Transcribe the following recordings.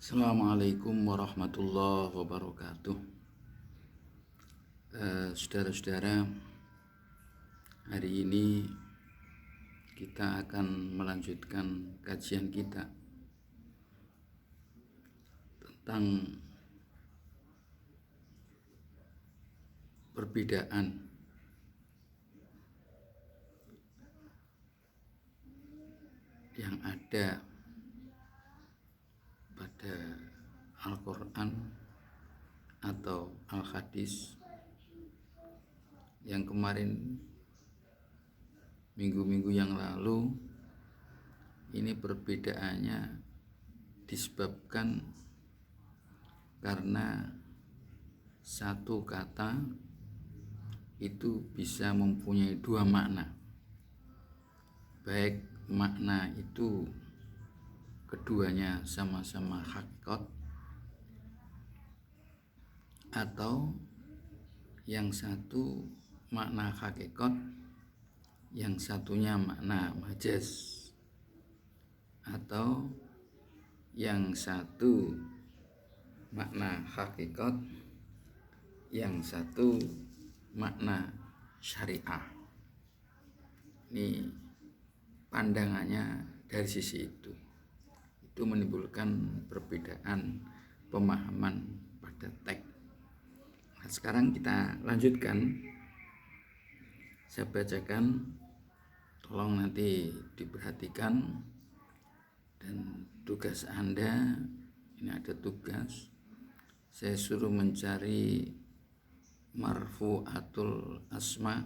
Assalamualaikum warahmatullahi wabarakatuh. Saudara-saudara, hari ini kita akan melanjutkan kajian kita tentang perbedaan yang ada pada Al-Quran atau Al-Hadis yang kemarin minggu-minggu yang lalu. Ini perbedaannya disebabkan karena satu kata itu bisa mempunyai dua makna, baik makna itu keduanya sama-sama hakikat, atau yang satu makna hakikat, yang satunya makna majaz, atau yang satu makna hakikat, yang satu makna syariah. Ini pandangannya dari sisi itu menimbulkan perbedaan pemahaman pada teks. Nah, sekarang kita lanjutkan. Saya bacakan, tolong nanti diperhatikan. Dan tugas Anda, ini ada tugas, saya suruh mencari marfu'atul asma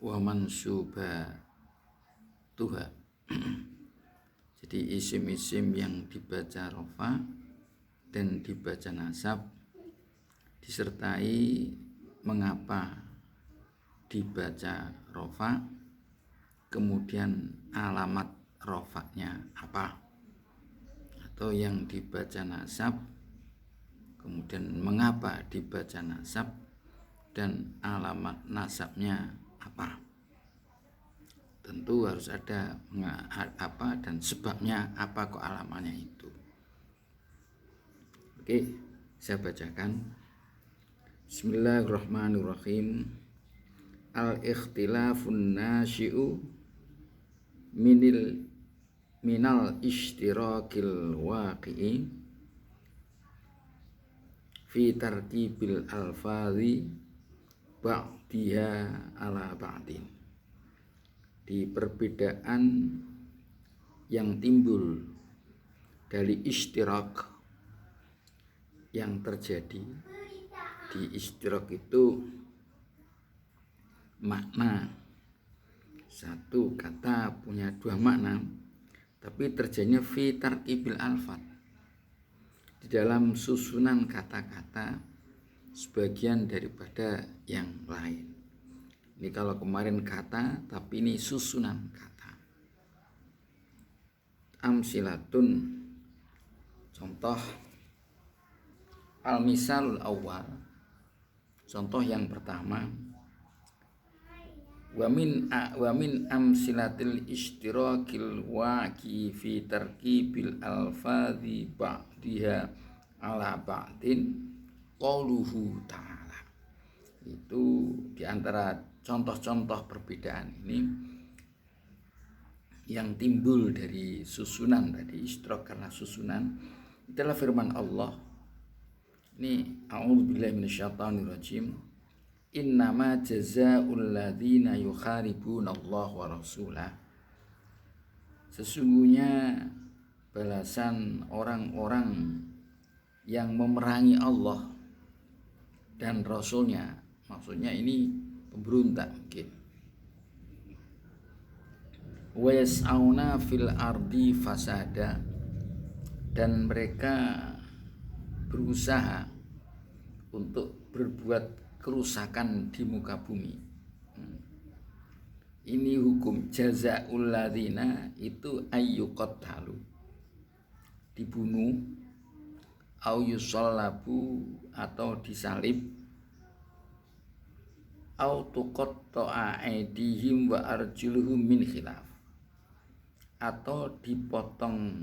wa mansubatuha. Jadi isim-isim yang dibaca rofa dan dibaca nasab, disertai mengapa dibaca rofa, kemudian alamat rofaknya apa, atau yang dibaca nasab, kemudian mengapa dibaca nasab dan alamat nasabnya apa. Tentu harus ada apa dan sebabnya apa kok alamannya itu. Oke, saya bacakan. Bismillahirrahmanirrahim. Al-ikhtilafun nasyi'u minal ishtirakil waqi'i fi tarkibil alfazi ba'diha ala ba'din. Di perbedaan yang timbul dari ishtirak yang terjadi. Di ishtirak itu makna, satu kata punya dua makna, tapi terjadinya fi tarkibil alfaz, di dalam susunan kata-kata sebagian daripada yang lain. Ini kalau kemarin kata, tapi ini susunan kata. Amsilatun, contoh. Al-misalul awal, contoh yang pertama. Wa min amsilatil ishtirakil waqi fi tarkibil alfadhi ba'diha ala ba'din qauluhu ta'ala. Itu diantara contoh-contoh perbedaan ini yang timbul dari susunan tadi, ishtirak karena susunan, itulah firman Allah. Ini a'udzubillahi minasyaitonirrajim. Innama jazaa'ul ladzina yukharibunallaha wa rasulah. Sesungguhnya balasan orang-orang yang memerangi Allah dan Rasulnya, maksudnya ini pemberontak mungkin. Wa yas'auna fil ardi fasada, dan mereka berusaha untuk berbuat kerusakan di muka bumi. Ini hukum jazaa'ul ladzina itu ayyuqattalu, dibunuh, au yusallabu atau disalib, au tuqatta'a aydihim wa arjuluhum min khilaf, atau dipotong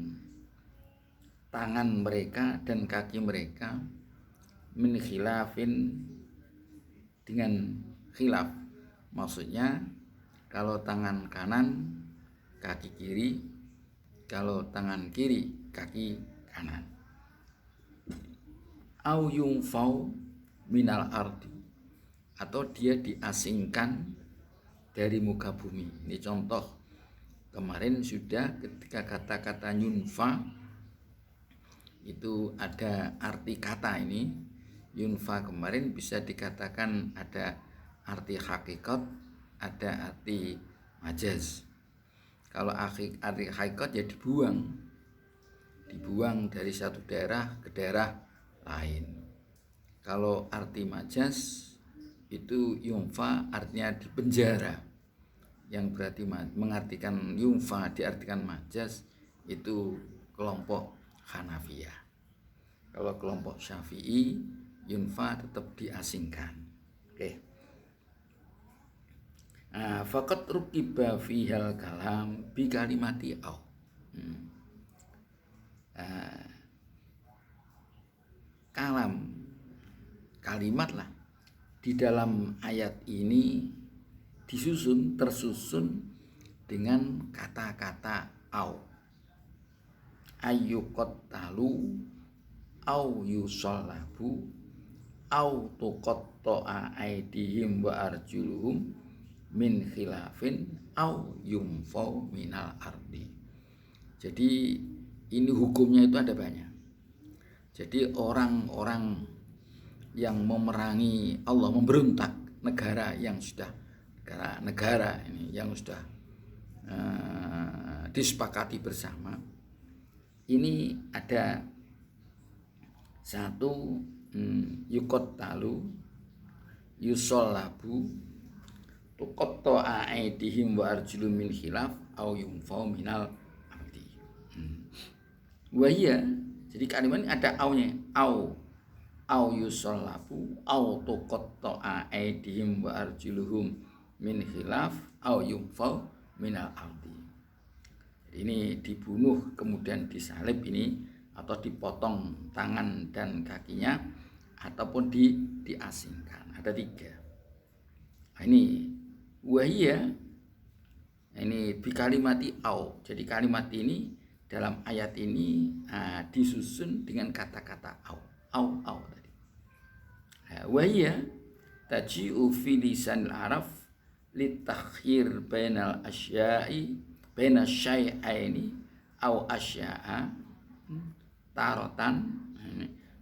tangan mereka dan kaki mereka min khilafin, dengan khilaf. Maksudnya kalau tangan kanan kaki kiri, kalau tangan kiri kaki kanan. Au yungfau minal ardi, atau dia diasingkan dari muka bumi. Ini contoh kemarin sudah ketika kata-kata yunfa itu ada arti kata ini. Yunfa kemarin bisa dikatakan ada arti hakikat, ada arti majaz. Kalau arti hakikat ya dibuang dari satu daerah ke daerah lain. Kalau arti majaz itu yunfa artinya dipenjara, yang berarti mengartikan yunfa diartikan majaz itu kelompok Hanafiyah. Kalau kelompok Syafi'i yunfa tetap diasingkan. Oke. Faqat rukiba fihal kalam bi kalimati au. Kalam, kalimat lah di dalam ayat ini tersusun dengan kata-kata au. Ayyuqattalu au yusallabu au tuqatta'a aydihim wa arjuluhum min khilafin au yumfau minal ardi. Jadi ini hukumnya itu ada banyak. Jadi orang-orang yang memerangi Allah, memberontak negara yang sudah negara ini yang sudah disepakati bersama, ini ada satu yuqattalu, yusallabu, tuqatta'a aydihim wa arjuluhum min khilaf au yunfau minal ardi. Wahia, jadi kalimat ini ada aunya, au yusallabu, au tuqatta'a aydihim wa arjuluhum min khilaf au yunfau minal ardi. Ini dibunuh kemudian disalib ini, atau dipotong tangan dan kakinya, ataupun diasingkan. Ada 3. Ini wahia, ini bi kalimati au. Jadi kalimat ini dalam ayat ini disusun dengan kata-kata au tadi. Wahia taji'u fi lisanil arab litakhir bainal asya'i baina syai'aini au asya'a tarotan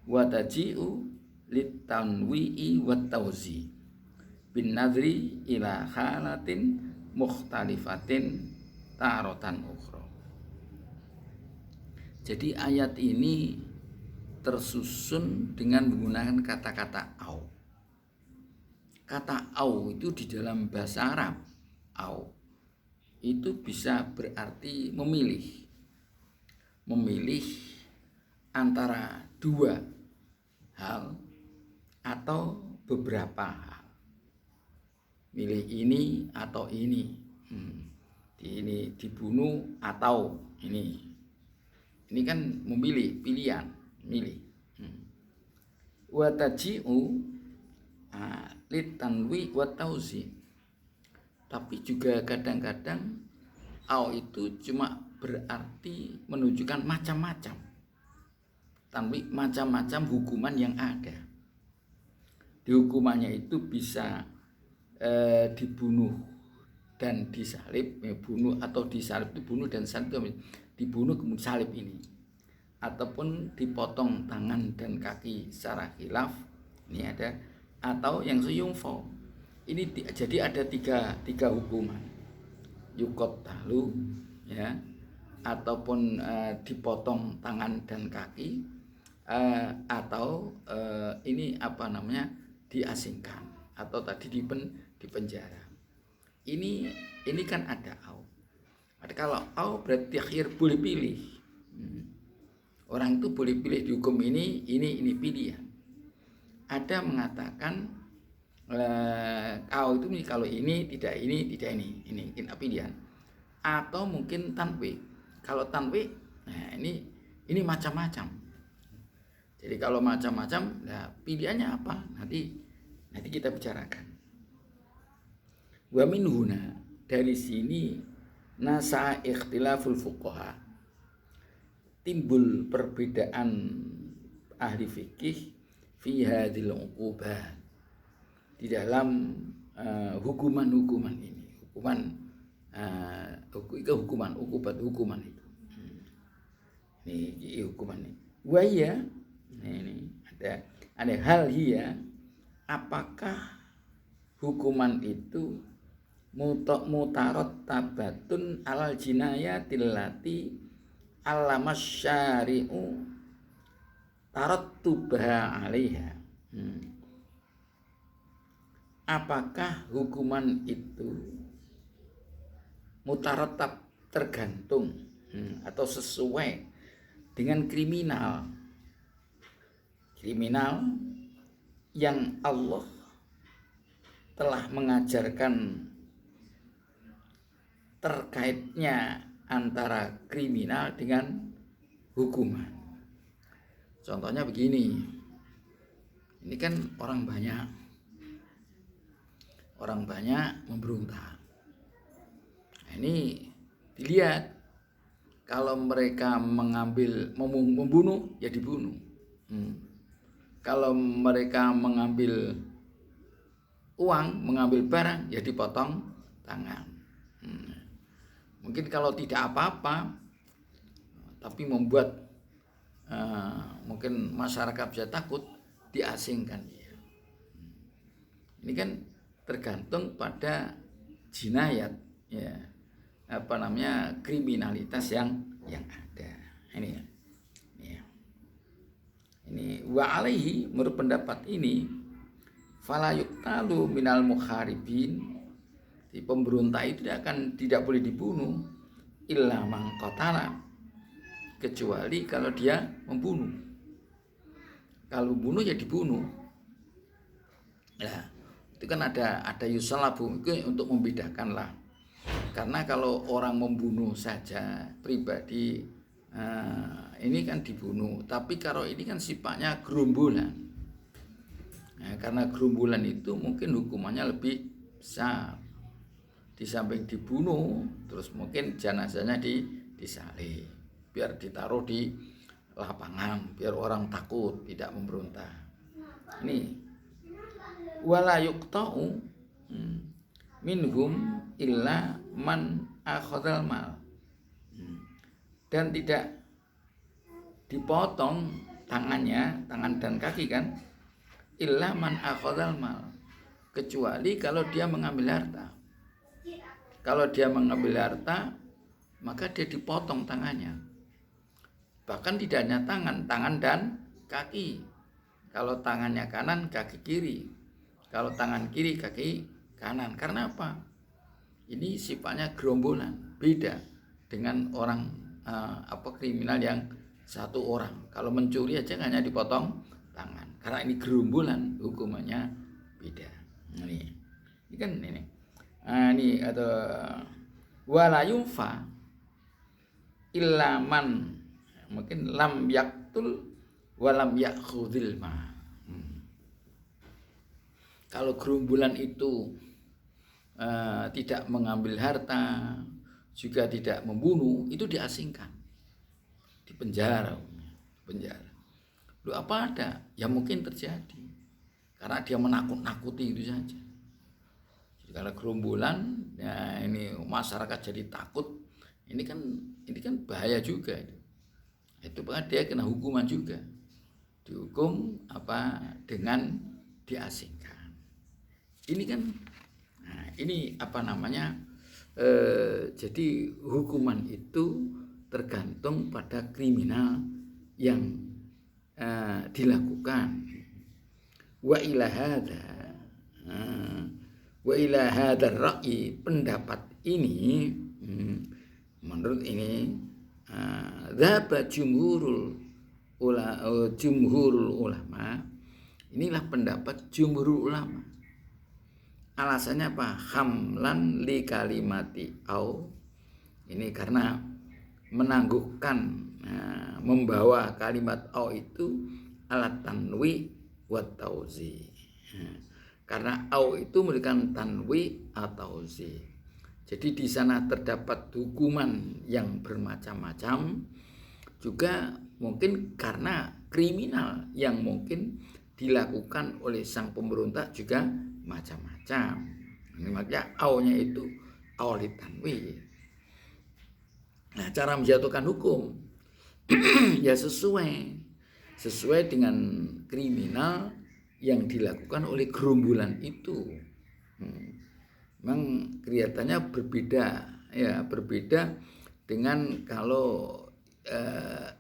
wa taji'u litanwi'i wa tawzi bin nadri ila halatin mukhtalifatin tarotan ukhra. Jadi ayat ini tersusun dengan menggunakan kata-kata au. Kata au itu di dalam bahasa Arab, au itu bisa berarti memilih antara 2 hal atau beberapa hal. Milih ini atau ini. Ini dibunuh atau ini. Ini kan memilih, pilihan, milih. Wa taji'u litanwi wa tauzi. Tapi juga kadang-kadang au itu cuma berarti menunjukkan macam-macam. Tanwi macam-macam hukuman yang ada. Di hukumannya itu bisa dibunuh dan disalib, bunuh atau disalib, dibunuh dan salib, dibunuh kemudian salib ini, ataupun dipotong tangan dan kaki secara khilaf, ini ada, atau yang suyungfo. Ini jadi ada tiga hukuman, yuqattalu ya, ataupun dipotong tangan dan kaki, atau ini diasingkan, atau tadi di penjara. Ini kan ada au. Kalau au berarti akhir boleh pilih. Orang itu boleh pilih dihukum ini pilihan. Ada mengatakan au itu kalau ini tidak ini pilihan. Atau mungkin tanwi. Kalau tanwi, nah ini Ini macam-macam. Jadi kalau macam-macam, nah pilihannya apa? Nanti kita bicarakan. Wa min huna, dari sini nasa ikhtilaful fuqaha, timbul perbedaan ahli fikih fi hadhil uqubat, di dalam hukuman-hukuman ini, hukuman itu. Ini hukuman ini. Waya, ini ada hal hiya, apakah hukuman itu mutarattabatun alal jinayatil lati alamas syari'u tarattubaha 'alaiha. Apakah hukuman itu mutarattab, tergantung atau sesuai dengan kriminal yang Allah telah mengajarkan terkaitnya antara kriminal dengan hukuman. Contohnya begini, ini kan orang banyak memberontak. Nah, ini dilihat, kalau mereka membunuh ya dibunuh. Kalau mereka mengambil uang, mengambil barang ya dipotong tangan. Mungkin kalau tidak apa-apa, tapi membuat mungkin masyarakat bisa takut, diasingkan dia. Ini kan tergantung pada jinayat, ya, kriminalitas yang ada. Ini wa alaihi, menurut pendapat ini, fala yuqtalu minal muharibin, di pemberontak itu tidak boleh dibunuh illa man qatala, kecuali kalau dia membunuh. Kalau bunuh ya dibunuh. Nah, itu kan ada yusalabu, itu untuk membedakan lah. Karena kalau orang membunuh saja pribadi, ini kan dibunuh. Tapi kalau ini kan sifatnya gerombolan. Nah, karena gerombolan itu mungkin hukumannya lebih besar. Di samping dibunuh, terus mungkin jenazahnya disalib, biar ditaruh di lapangan, biar orang takut, tidak memberontak. Ini wala yuqta'u minhum illa man akhadhal mal, dan tidak dipotong tangannya, tangan dan kaki kan, illa man akhadhal mal, kecuali kalau dia mengambil harta. Kalau dia mengambil harta, maka dia dipotong tangannya. Bahkan tidak hanya tangan dan kaki. Kalau tangannya kanan, kaki kiri. Kalau tangan kiri, kaki kanan. Karena apa? Ini sifatnya gerombolan, beda dengan orang kriminal yang satu orang. Kalau mencuri aja hanya dipotong tangan. Karena ini gerombolan, hukumannya beda. Ini kan ini. Ini atau wala yunfa illa man, mungkin lam yaktul walam yakhudhil ma. Kalau gerombolan itu tidak mengambil harta, juga tidak membunuh, itu diasingkan, dipenjara. Lu apa ada? Ya mungkin terjadi karena dia menakut-nakuti itu saja. Kalau gerombolan, ya ini masyarakat jadi takut, ini kan bahaya juga itu bahkan dia kena hukuman juga, dihukum dengan diasingkan. Ini kan, ini jadi hukuman itu tergantung pada kriminal yang dilakukan. Wa ila hadar ra'yi, pendapat ini, menurut ini dzaba jumhurul ulama, inilah pendapat jumhurul ulama. Alasannya apa? Hamlan li kalimati au, ini karena menangguhkan membawa kalimat au itu alat tanwi wa tauzi. Karena au itu memberikan tanwi atau tauzi. Jadi di sana terdapat hukuman yang bermacam-macam, juga mungkin karena kriminal yang mungkin dilakukan oleh sang pemberontak juga macam-macam. Makanya au-nya itu au litanwi. Nah, cara menjatuhkan hukum ya sesuai dengan kriminal yang dilakukan oleh gerombolan itu. Memang kelihatannya berbeda dengan kalau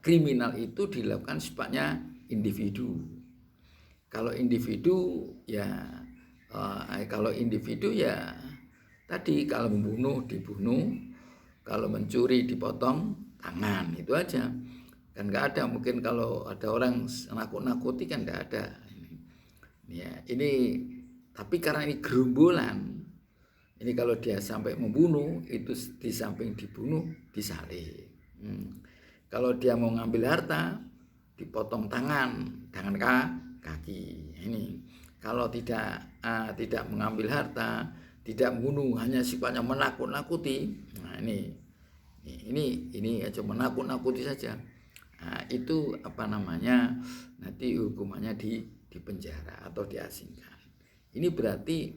kriminal itu dilakukan sifatnya individu. Kalau individu ya tadi, kalau membunuh dibunuh, kalau mencuri dipotong tangan, itu aja. Kan nggak ada, mungkin kalau ada orang nakut-nakuti kan nggak ada. Ya, ini tapi karena ini gerombolan, ini kalau dia sampai membunuh, itu di samping dibunuh disalib. Kalau dia mau ngambil harta, dipotong tangan kaki. Ini kalau tidak mengambil harta, tidak membunuh, hanya sifatnya menakut-nakuti. Nah, ini aja menakut-nakuti saja. Nah, itu nanti hukumannya di penjara atau diasingkan. Ini berarti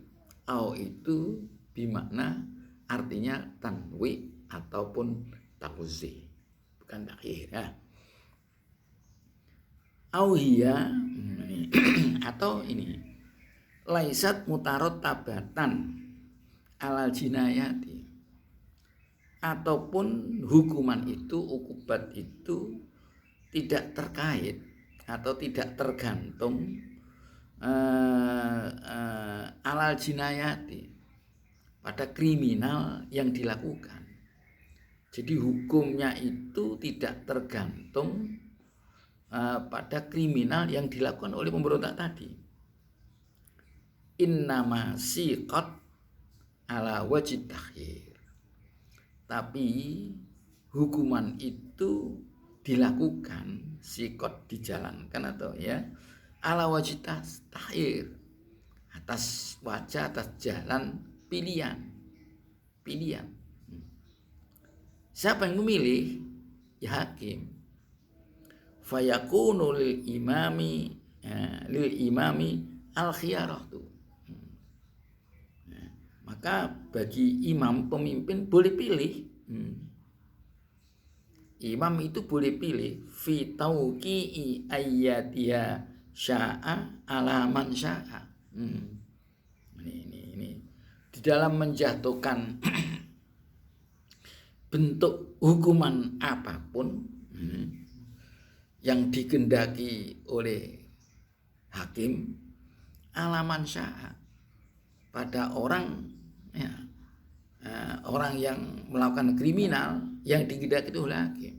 au itu bimakna artinya tanwi ataupun tauzi, bukan takhir ya. Au hiya atau ini laisat mutarot tabatan alal jinayati, ataupun hukuman itu, ukubat itu tidak terkait atau tidak tergantung alal jinayati, pada kriminal yang dilakukan. Jadi hukumnya itu tidak tergantung pada kriminal yang dilakukan oleh pemberontak tadi. Innama siqat ala wajib takhir. Tapi hukuman itu dilakukan, sikot dijalankan atau ala wajib takhir, atas wajah, atas jalan pilihan. Siapa yang memilih? Ya hakim. Fayakunu lil imami al khiyaratu. Maka bagi imam, pemimpin, boleh pilih. Imam itu boleh pilih fi tauqi'i ayyatiha sya'a ala man sya'a. Ini di dalam menjatuhkan bentuk hukuman apapun yang dikehendaki oleh hakim ala man sya'a, pada orang yang melakukan kriminal yang dikehendaki oleh hakim,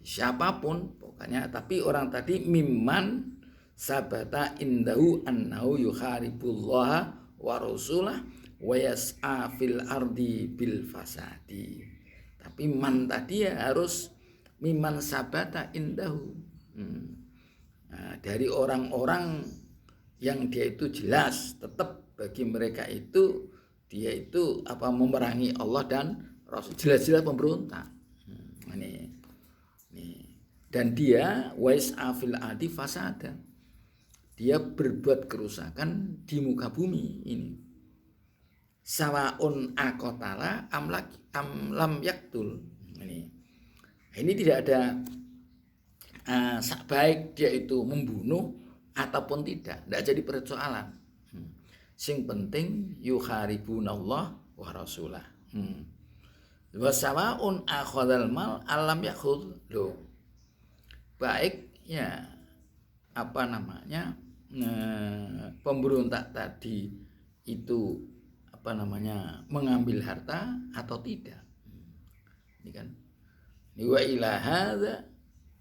siapapun pokoknya. Tapi orang tadi mimman sabata indahu annahu yukharibullaha wa rasulah wa yas'a fil ardi bil fasadi. Tapi man tadi harus mimman sabata indahu, dari orang-orang yang dia itu jelas tetap bagi mereka itu dia itu memerangi Allah dan Rasul, jelas-jelas pemberontak. Dan dia wa'is'afil adi fasada, dia berbuat kerusakan di muka bumi ini. Sawaun akotala am lam yaktul. Ini tidak ada baik dia itu membunuh ataupun tidak jadi persoalan. Sing penting yukharibunallah wa rasulah. Wa sawaun akhadhal mal alam yakhud. Baik pemberontak tadi itu mengambil harta atau tidak. Ini kan wa ila hadza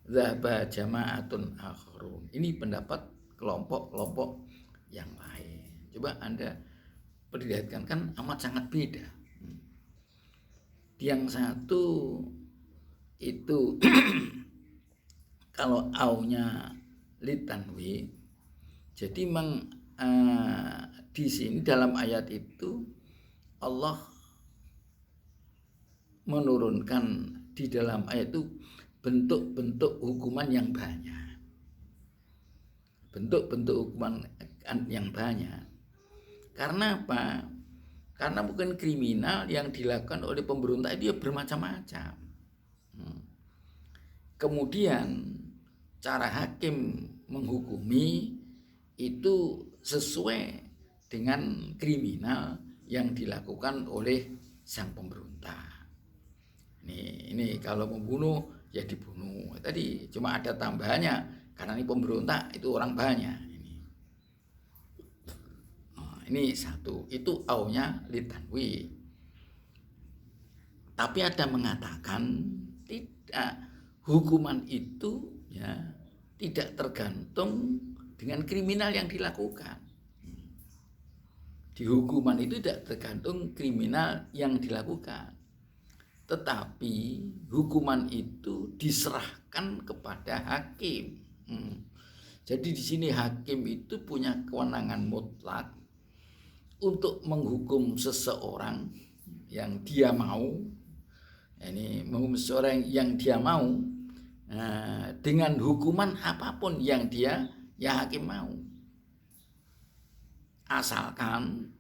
dzahaba jama'atun akharun. Ini pendapat kelompok-kelompok yang lain. Coba Anda perlihatkan, kan amat sangat beda. Yang satu itu kalau aunya litanwi, jadi di sini dalam ayat itu Allah menurunkan di dalam ayat itu bentuk-bentuk hukuman yang banyak. Bentuk-bentuk hukuman yang banyak. Karena apa? Karena bukan kriminal yang dilakukan oleh pemberontak itu ya bermacam-macam. Kemudian cara hakim menghukumi itu sesuai dengan kriminal yang dilakukan oleh sang pemberontak. Ini kalau membunuh ya dibunuh. Tadi cuma ada tambahannya karena ini pemberontak itu orang banyak. Ini satu, itu aunya litanwi. Tapi ada mengatakan tidak, hukuman itu ya tidak tergantung dengan kriminal yang dilakukan. Di hukuman itu tidak tergantung kriminal yang dilakukan, tetapi hukuman itu diserahkan kepada hakim. Jadi di sini hakim itu punya kewenangan mutlak untuk menghukum seseorang yang dia mau. Ini menghukum seseorang yang dia mau dengan hukuman apapun yang dia hakim mau, asalkan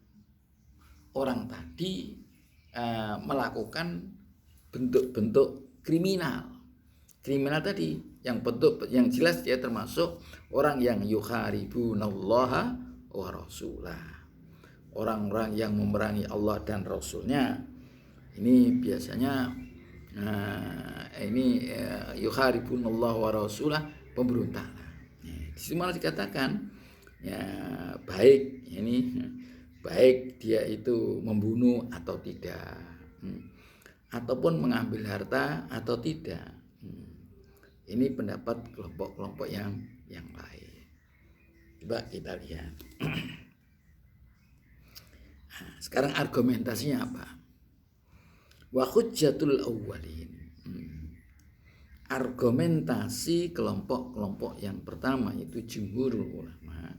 orang tadi melakukan bentuk-bentuk kriminal tadi, yang bentuk yang jelas dia termasuk orang yang yukharibunallaha wa rasulah, orang-orang yang memerangi Allah dan Rasulnya. Ini biasanya yukharibunallaha wa rasulah, pemberontak. Di sini malah dikatakan ya baik dia itu membunuh atau tidak, ataupun mengambil harta atau tidak. Ini pendapat kelompok-kelompok yang lain. Coba kita lihat. Sekarang argumentasinya apa? Wa hujjatul awwalin. Argumentasi kelompok-kelompok yang pertama itu jumhurul ulama